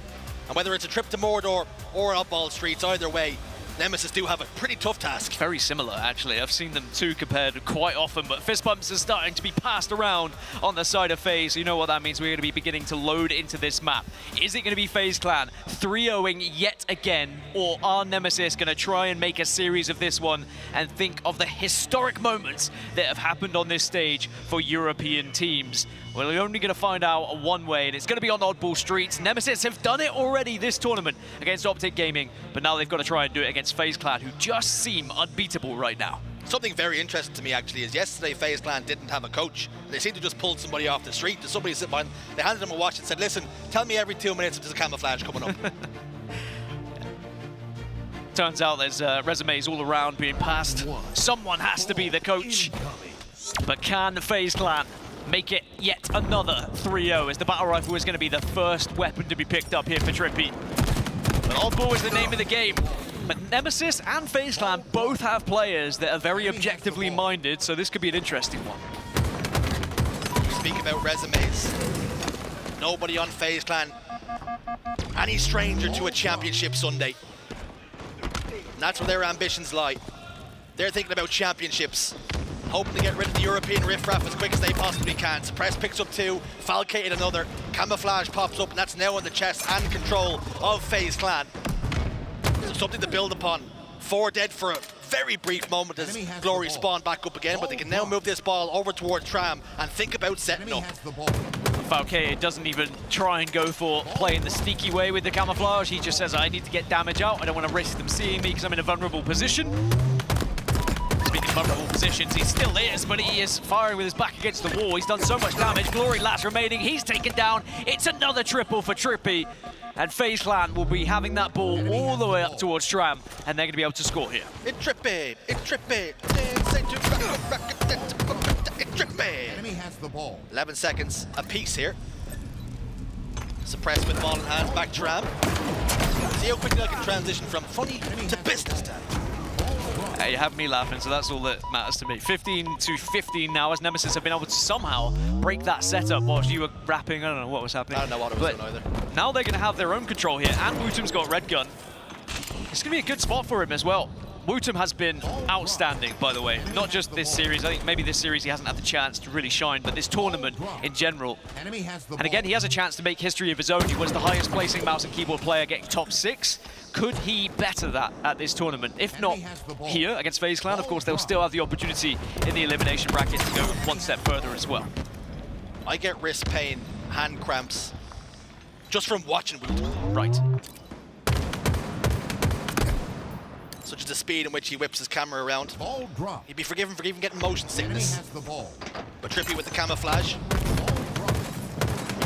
And whether it's a trip to Mordor or Oddball Streets, either way, Nemesis do have a pretty tough task. Very similar, actually. I've seen them two compared quite often, but fist bumps are starting to be passed around on the side of FaZe. You know what that means. We're going to be beginning to load into this map. Is it going to be FaZe Clan 3-0ing yet again, or are Nemesis going to try and make a series of this one and think of the historic moments that have happened on this stage for European teams? Well, we're only going to find out one way, and it's going to be on Oddball Streets. Nemesis have done it already this tournament against Optic Gaming, but now they've got to try and do it against FaZe Clan, who just seem unbeatable right now. Something very interesting to me, actually, is yesterday FaZe Clan didn't have a coach. They seemed to just pull somebody off the street. There's somebody sitting behind. They handed him a watch and said, listen, tell me every 2 minutes if there's a camouflage coming up. Turns out there's resumes all around being passed. Someone has to be the coach. But can FaZe Clan make it yet another 3-0, as the battle rifle is going to be the first weapon to be picked up here for TriPPPeY. But Oddball is the name of the game. But Nemesis and FaZe Clan both have players that are very objectively minded, so this could be an interesting one. Speak about resumes. Nobody on FaZe Clan, any stranger to a championship Sunday. And that's where their ambitions lie. They're thinking about championships, hoping to get rid of the European riffraff as quick as they possibly can. Suppress picks up 2, Falcated another, Camouflage pops up, and that's now on the chest and control of FaZe Clan. So something to build upon. 4 dead for a very brief moment as Glory spawned back up again, but they can now move this ball over towards Tram and think about setting up. Falcated doesn't even try and go for playing the sneaky way with the camouflage. He just says, I need to get damage out. I don't want to risk them seeing me because I'm in a vulnerable position. Speaking of vulnerable positions, he still is, but he is firing with his back against the wall. He's done so much damage. Glory last remaining. He's taken down. It's another triple for TriPPPeY. And FaZe Clan will be having that ball all the way up towards Tram, and they're going to be able to score here. It's TriPPPeY. It's TriPPPeY. It's TriPPPeey. Enemy has the ball. 11 seconds apiece here. Suppressed with ball in hand, back Tram. See how quickly I can transition from funny to business time. You have me laughing, so that's all that matters to me. 15 to 15 now, as Nemesis have been able to somehow break that setup whilst you were rapping. I don't know what was happening. I don't know what it was doing either. Now they're going to have their own control here, and WuTum's got red gun. It's going to be a good spot for him as well. WuTum has been outstanding, by the way. Not just this series. I think maybe this series he hasn't had the chance to really shine, but this tournament in general. And again, he has a chance to make history of his own. He was the highest placing mouse and keyboard player, getting top 6. Could he better that at this tournament? If not here against FaZe Clan, of course, they'll still have the opportunity in the elimination bracket to go one step further as well. I get wrist pain, hand cramps, just from watching WuTum. Right. Such as the speed in which he whips his camera around. Ball drop. He'd be forgiven for even getting motion sickness. Enemy has the ball. But TriPPPeY with the camouflage.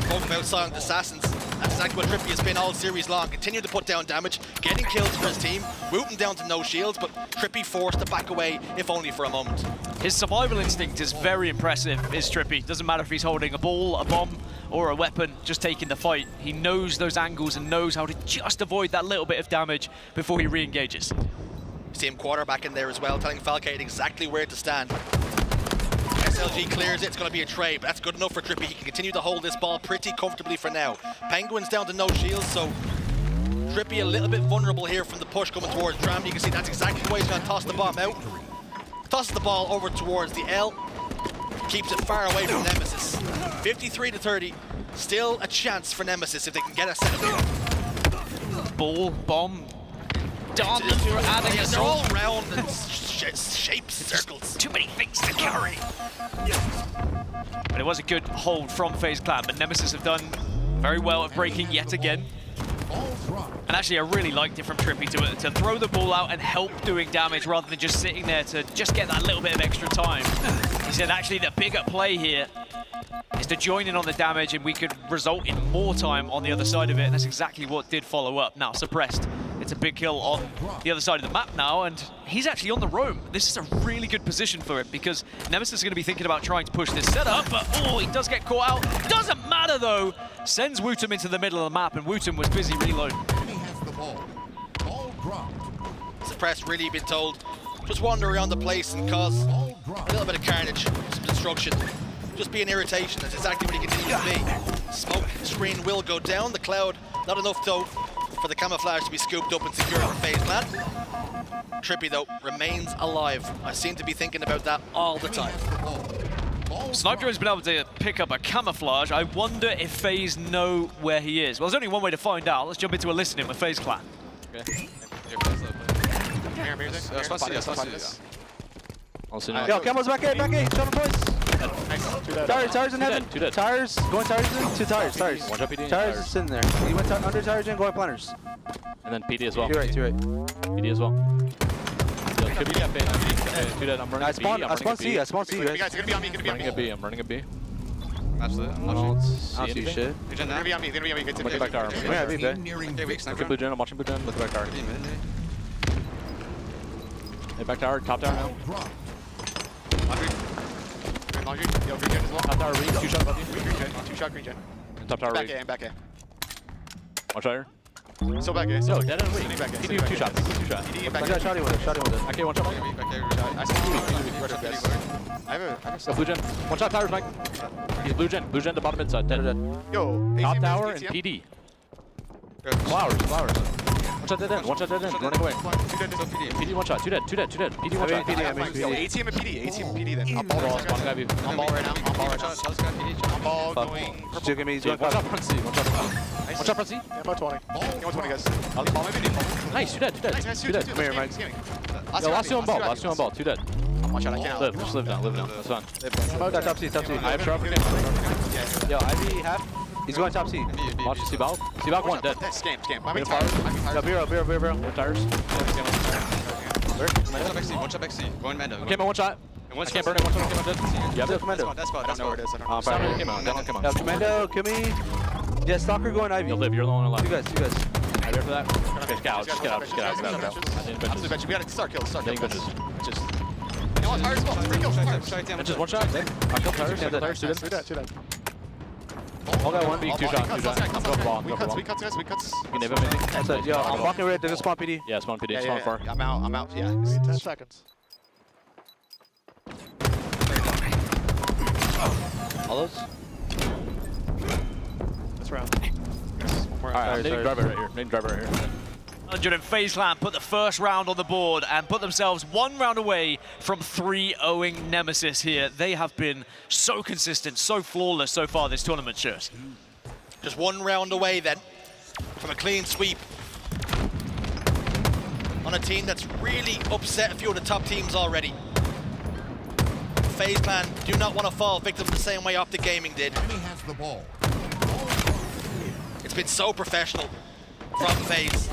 Talking about silent assassins. That's exactly what TriPPPeY has been all series long. Continuing to put down damage, getting kills for his team. WuTum down to no shields, but TriPPPeY forced to back away, if only for a moment. His survival instinct is very impressive, is TriPPPeY. Doesn't matter if he's holding a ball, a bomb, or a weapon, just taking the fight. He knows those angles and knows how to just avoid that little bit of damage before he re-engages. See him quarterback in there as well, telling Falcated exactly where to stand. SLG clears it, it's going to be a trade, but that's good enough for TriPPPeY. He can continue to hold this ball pretty comfortably for now. Pznguin's down to no shields, so TriPPPeY a little bit vulnerable here from the push coming towards Dram. You can see that's exactly the way he's going to toss the bomb out. Tosses the ball over towards the L, keeps it far away from Nemesis. 53 to 30, still a chance for Nemesis if they can get a set of it. Ball, bomb, dart them for adding they're all round and shapes, circles. Too many things to carry. But it was a good hold from FaZe Clan, but Nemesis have done very well at breaking yet again. And actually, I really liked it from TriPPPeY to throw the ball out and help doing damage rather than just sitting there to just get that little bit of extra time. He said actually the bigger play here is to join in on the damage and we could result in more time on the other side of it. And that's exactly what did follow up. Now, Suppressed. It's a big kill on the other side of the map now, and he's actually on the roam. This is a really good position for him because Nemesis is going to be thinking about trying to push this setup, but oh, he does get caught out. Doesn't matter though. Sends WuTum into the middle of the map, and WuTum was busy reloading. Has the ball. Ball dropped. Suppressed really been told, just wander around the place and cause a little bit of carnage, some destruction. Just be an irritation, that's exactly what he continues to be. Smoke screen will go down, the cloud, not enough though for the camouflage to be scooped up and secured on FaZe Clan. TriPPPeY though remains alive. I seem to be thinking about that all the time. Snipedrone's been able to pick up a camouflage. I wonder if FaZe know where he is. Well, there's only one way to find out. Let's jump into a listening with FaZe Clan. Okay. Yo, Camo's back A, show them boys. Tires in heaven. Two dead. Tires, going tires in. 2 tires. One shot PD. Tires is sitting there. He went under tires in, going planners. And then PD as well. You're right. PD as well. Yo, could be up A. Two dead. I'm running I spawn C, guys. Guys, you're gonna be on me, I'm running a B. Absolutely. I don't see shit. You're gonna be on me, I'm looking back tower. Yeah, be back. Look at Blue Gen, I'm watching Blue Gen. Look at back tower. Hey, back tower, top tower now. Laundry. Yo, green gen as well. Top tower, read. 2 shot above you. Green gen. 2 shot green gen. Top tower, Back read. A, back A. Watch fire. So back A. Yo, dead end Sitting weak. back A. He do 2 shots. He do 2 shots. PD back I A. got shotty with it. Shotty with it. Okay, 1 shot. Back A. I see PD. I have Yo, blue gen. 1 shot towers, Mike. He's blue gen. Blue gen to bottom inside. Dead. Yo, Top ATM, tower and ATM. PD. Flowers. 1 shot dead end. 1 shot dead end. Running away. PD 1 shot. 2 dead. PD 1 shot. Yo, ATM and PD. ATM and PD then. I'm Ball, spawn guy view. on ball right now. I'm ball right now. I'm ball going. Still give me. He's Yeah, going 1 shot front C. 1 shot front C. 1 shot front C. Yeah, about 20. Give 120 guys. Ball maybe. Nice, 2 dead. Nice, 2 dead. Come here, Mike. Yo, last 2 on ball. Last 2 on ball. 2 dead. One shot. I can't. Live. Just live now. Live now. That's fine. Got top C, top C. I have sharp. Yo, Ivy half. He's going top C. Watch C balk. C balk 1 dead. Scam. I'm Bit of tired. Yo, beer. No tires. One shot back C. Going Mando. Came on 1 shot. I can't burn it. 1 shot. Came on dead. You have it. Commando. That spot. I don't know where it is. I don't know. Sound came on. Down came on. Yo, Commando, kill me. Yeah, Stalker going Ivy. You'll live. You're the one alive. You guys. Are you ready for that? Okay, get out. Just get out. Get out. Absolutely bet you. We gotta start kills. Getting Just. bitches. You know what? Tires as well. 3 kills. Tires. Just 1 shot. I killed tires. Yeah, Tires. 2 dead. Two dead. All got 1 beak. 2 shot. 2 shot. Cuts, Go for ball. we Go for cuts, ball. we cuts, guys. We cuts. You can nib him maybe. That's it. Yo, I'm walking red. There's a spawn PD. Yeah, spawn PD. Yeah, Spawn far. I'm out. Yeah. 10 seconds. All those? That's round. Alright, I'm needing driver right here. Needing driver right here. 100 and FaZe Clan put the first round on the board and put themselves 1 round away from 3-0ing Nemesis here. They have been so consistent, so flawless so far this tournament, Shurs. Just 1 round away then from a clean sweep on a team that's really upset a few of the top teams already. FaZe Clan do not want to fall victim the same way Optic Gaming did. Enemy has the ball. It's been so professional from FaZe,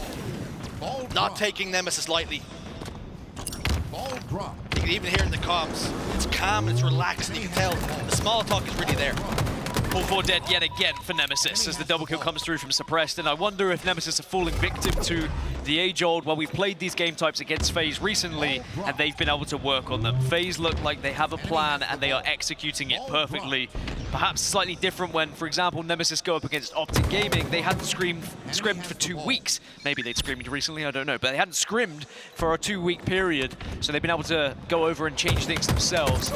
Ball not dropped. taking Nemesis lightly. Ball dropped. You can even hear in the comms, it's calm, it's relaxed, and you can tell the small talk is really there. All 4 dead yet again for Nemesis as the double kill comes through from Suppressed, and I wonder if Nemesis are falling victim to the age-old, well, we've played these game types against FaZe recently, and they've been able to work on them. FaZe look like they have a plan, and they are executing it perfectly. Perhaps slightly different when, for example, Nemesis go up against Optic Gaming. They hadn't scrimmed for 2 weeks. Maybe they'd scrimmed recently, I don't know, but they hadn't scrimmed for a 2-week period, so they've been able to go over and change things themselves.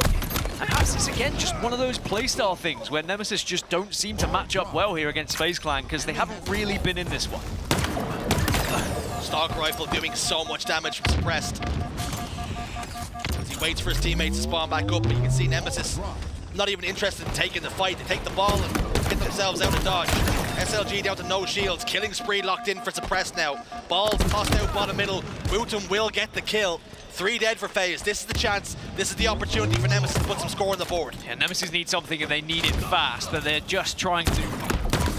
And perhaps it's again just one of those playstyle things where Nemesis just don't seem to match up well here against FaZe Clan because they haven't really been in this one. Stalk Rifle doing so much damage from Suppressed. As he waits for his teammates to spawn back up, but you can see Nemesis not even interested in taking the fight. They take the ball and get themselves out of dodge. SLG down to no shields. Killing spree locked in for Suppressed now. Balls tossed out bottom middle. WuTum will get the kill. 3 dead for FaZe. This is the chance. This is the opportunity for Nemesis to put some score on the board. Yeah, Nemesis need something and they need it fast, but they're just trying to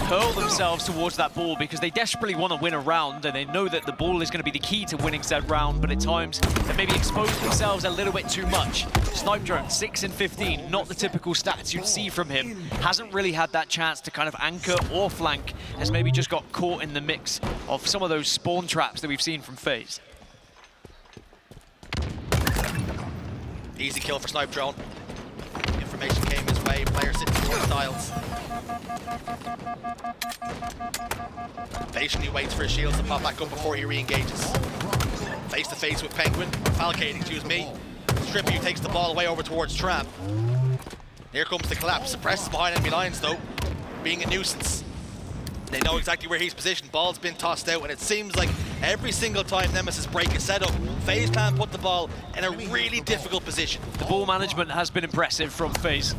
hurl themselves towards that ball because they desperately want to win a round and they know that the ball is going to be the key to winning said round, but at times they maybe expose themselves a little bit too much. Snipedrone, 6 and 15, not the typical stats you'd see from him. Hasn't really had that chance to kind of anchor or flank, has maybe just got caught in the mix of some of those spawn traps that we've seen from FaZe. Easy kill for Snipedrone. Information came his way. Player sitting towards Styles. Patiently waits for his shields to pop back up before he re-engages. Face to face with Pznguin. Falcated, excuse me. TriPPPeY takes the ball away over towards Tram. Here comes the collapse. Suppressed behind enemy lines though, being a nuisance. They know exactly where he's positioned. Ball's been tossed out, and it seems like every single time Nemesis break a setup, FaZe Clan put the ball in a really difficult position. The ball management has been impressive from FaZe.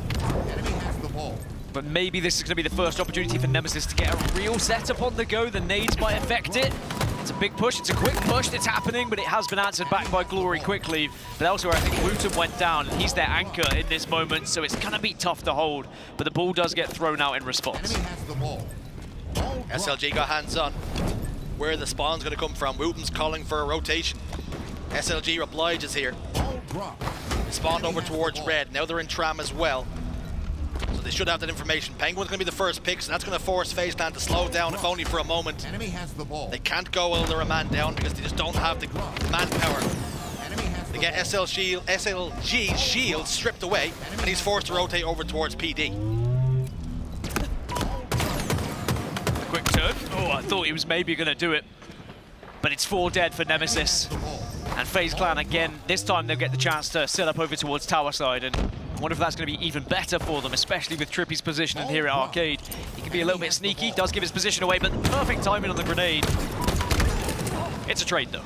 Enemy has the ball. But maybe this is going to be the first opportunity for Nemesis to get a real setup on the go. The nades might affect it. It's a big push, it's a quick push that's happening, but it has been answered back by Glory quickly. But elsewhere, I think WuTum went down, and he's their anchor in this moment, so it's going to be tough to hold. But the ball does get thrown out in response. Enemy has the ball. Ball dropped. SLG got hands on. Where the spawn's going to come from. WuTum's calling for a rotation. SLG obliges here. Ball dropped. Spawned over towards red. Now they're in Tram as well. So they should have that information. Pznguin's going to be the first pick, so that's going to force FaZe Clan to slow down, if only for a moment. Enemy has the ball. They can't go while they're a man down because they just don't have the manpower. Enemy has the They get SLG's shield stripped away, and he's forced to rotate over towards PD. A quick turn. Oh, I thought he was maybe going to do it. But it's 4 dead for Nemesis. And FaZe Clan, again, this time they'll get the chance to set up over towards tower side. And I wonder if that's going to be even better for them, especially with TriPPPeY's position in here at Arcade. He can be a little bit sneaky, does give his position away, but perfect timing on the grenade. It's a trade, though.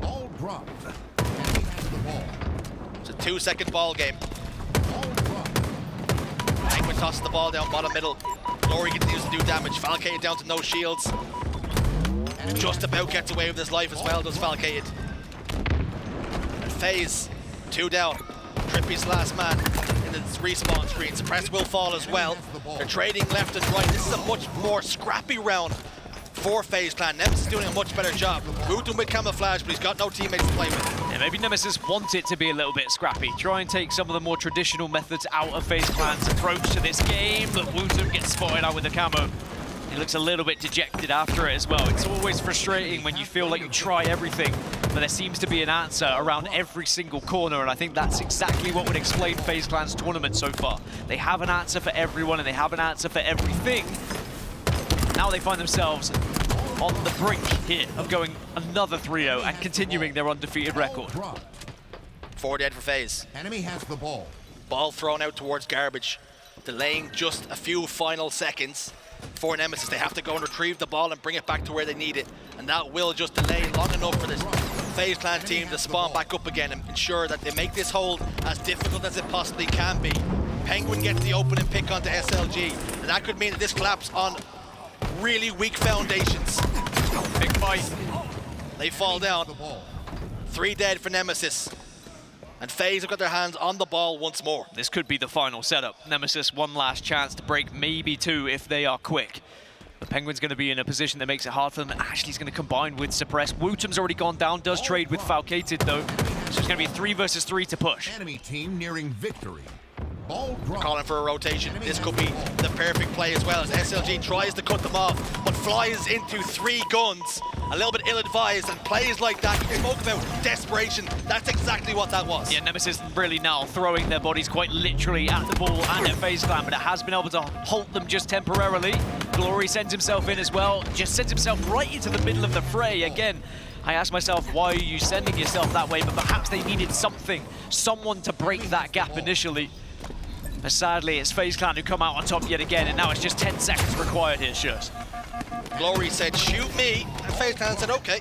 Ball dropped. Enemy has the ball. It's a 2-second ball game. Ball dropped. Pznguin tosses the ball down bottom middle. Glory continues to do damage. Falcated down to no shields. Just about gets away with his life as well, does Falcated. And FaZe, 2 down. TriPPPeY's last man in the respawn screen. Suppress will fall as well. They're trading left and right. This is a much more scrappy round for FaZe Clan. Nemesis is doing a much better job. WuTum with camouflage, but he's got no teammates to play with. Yeah, maybe Nemesis want it to be a little bit scrappy. Try and take some of the more traditional methods out of FaZe Clan's approach to this game, but WuTum gets spotted out with the camo. He looks a little bit dejected after it as well. It's always frustrating when you feel like you try everything, but there seems to be an answer around every single corner, and I think that's exactly what would explain FaZe Clan's tournament so far. They have an answer for everyone, and they have an answer for everything. Now they find themselves on the brink here of going another 3-0 and continuing their undefeated record. 4 dead for FaZe. Enemy has the ball. Ball thrown out towards garbage, delaying just a few final seconds for Nemesis. They have to go and retrieve the ball and bring it back to where they need it, and that will just delay long enough for this FaZe Clan team to spawn back up again and ensure that they make this hold as difficult as it possibly can be. Pznguin gets the opening pick onto SLG, and that could mean that this collapse on really weak foundations. Big fight. They fall down. 3 dead for Nemesis. And FaZe have got their hands on the ball once more. This could be the final setup. Nemesis, one last chance to break, maybe 2 if they are quick. But Pznguin's going to be in a position that makes it hard for them. Ashley's going to combine with Suppress. WuTum's already gone down, does trade with Falcated though. So it's going to be 3 versus 3 to push. Enemy team nearing victory. Ball dropped. Calling for a rotation. This could be the perfect play as well, as SLG tries to cut them off, but flies into 3 guns. A little bit ill-advised, and plays like that, you spoke about desperation, that's exactly what that was. Yeah, Nemesis really now throwing their bodies quite literally at the ball and at FaZe Clan, but it has been able to halt them just temporarily. Glory sends himself in as well, just sends himself right into the middle of the fray. Again, I asked myself, why are you sending yourself that way? But perhaps they needed something, someone to break that gap initially. But sadly, it's FaZe Clan who come out on top yet again, and now it's just 10 seconds required here, Shurs. Glory said, shoot me, and FaZe Clan said, okay.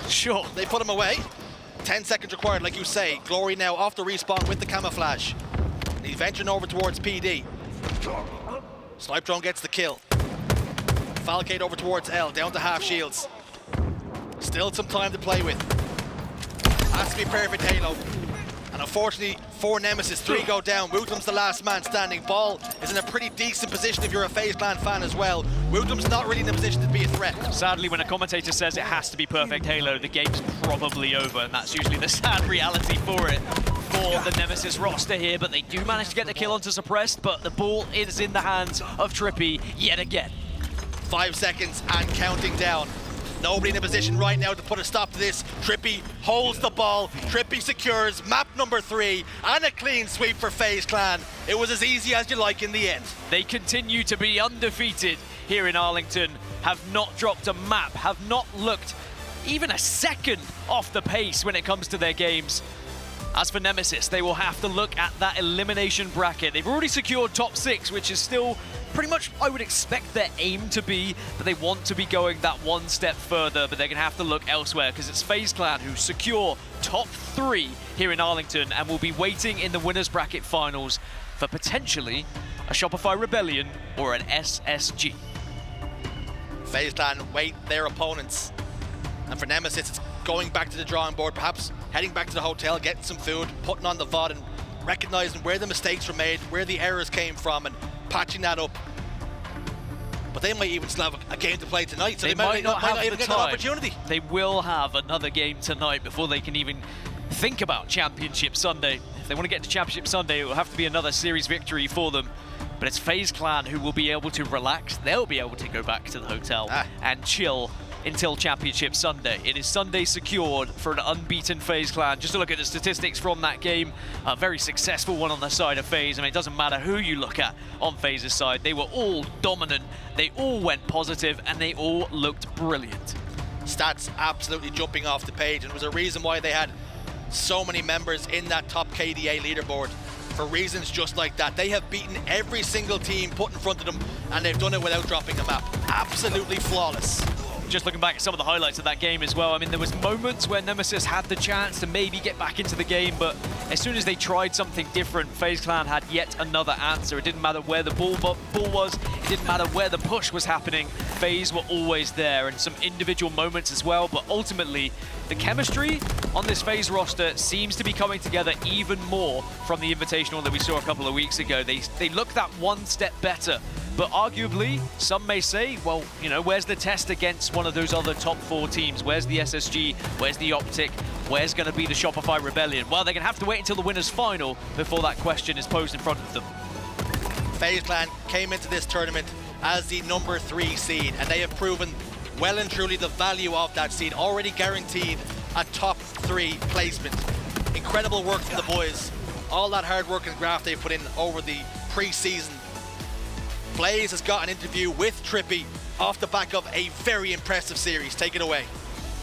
Sure. They put him away. 10 seconds required, like you say. Glory now off the respawn with the camouflage. And he's venturing over towards PD. Snipedrone gets the kill. Falcade over towards L, down to half shields. Still some time to play with. Has to be perfect Halo. And unfortunately, for Nemesis, 3 go down. WuTum's the last man standing. Ball is in a pretty decent position if you're a FaZe Clan fan as well. WuTum's not really in a position to be a threat. Sadly, when a commentator says it has to be perfect Halo, the game's probably over, and that's usually the sad reality for it, for the Nemesis roster here. But they do manage to get the kill onto Suppressed, but the ball is in the hands of TriPPPeY yet again. 5 seconds and counting down. Nobody in a position right now to put a stop to this. TriPPPeY holds the ball. TriPPPeY secures map number 3 and a clean sweep for FaZe Clan. It was as easy as you like in the end. They continue to be undefeated here in Arlington, have not dropped a map, have not looked even a second off the pace when it comes to their games. As for Nemesis, they will have to look at that elimination bracket. They've already secured top 6, which is still pretty much, I would expect their aim to be, but they want to be going that one step further, but they're going to have to look elsewhere because it's FaZe Clan who secure top 3 here in Arlington and will be waiting in the winners bracket finals for potentially a Shopify Rebellion or an SSG. FaZe Clan wait their opponents. And for Nemesis, it's going back to the drawing board, perhaps heading back to the hotel, getting some food, putting on the VOD and recognizing where the mistakes were made, where the errors came from, and patching that up. But they might even still have a game to play tonight, so they might not even get that opportunity. They will have another game tonight before they can even think about Championship Sunday. If they want to get to Championship Sunday, it will have to be another series victory for them. But it's FaZe Clan who will be able to relax. They'll be able to go back to the hotel and chill until Championship Sunday. It is Sunday secured for an unbeaten FaZe clan. Just to look at the statistics from that game, a very successful one on the side of FaZe. I mean, it doesn't matter who you look at on FaZe's side. They were all dominant, they all went positive, and they all looked brilliant. Stats absolutely jumping off the page, and it was a reason why they had so many members in that top KDA leaderboard. For reasons just like that. They have beaten every single team put in front of them, and they've done it without dropping a map. Absolutely flawless. Just looking back at some of the highlights of that game as well, I mean, there was moments where Nemesis had the chance to maybe get back into the game, but as soon as they tried something different, FaZe clan had yet another answer. It didn't matter where the ball was, it didn't matter where the push was happening, FaZe were always there, and some individual moments as well, but ultimately, the chemistry on this FaZe roster seems to be coming together even more from the Invitational that we saw a couple of weeks ago. They look that one step better. But arguably, some may say, well, you know, where's the test against one of those other top 4 teams? Where's the SSG? Where's the Optic? Where's going to be the Shopify Rebellion? Well, they're going to have to wait until the winner's final before that question is posed in front of them. FaZe clan came into this tournament as the number 3 seed, and they have proven well and truly the value of that seed, already guaranteed a top 3 placement. Incredible work from the boys. All that hard work and graft they put in over the pre-season. FaZe has got an interview with TriPPPeY off the back of a very impressive series. Take it away.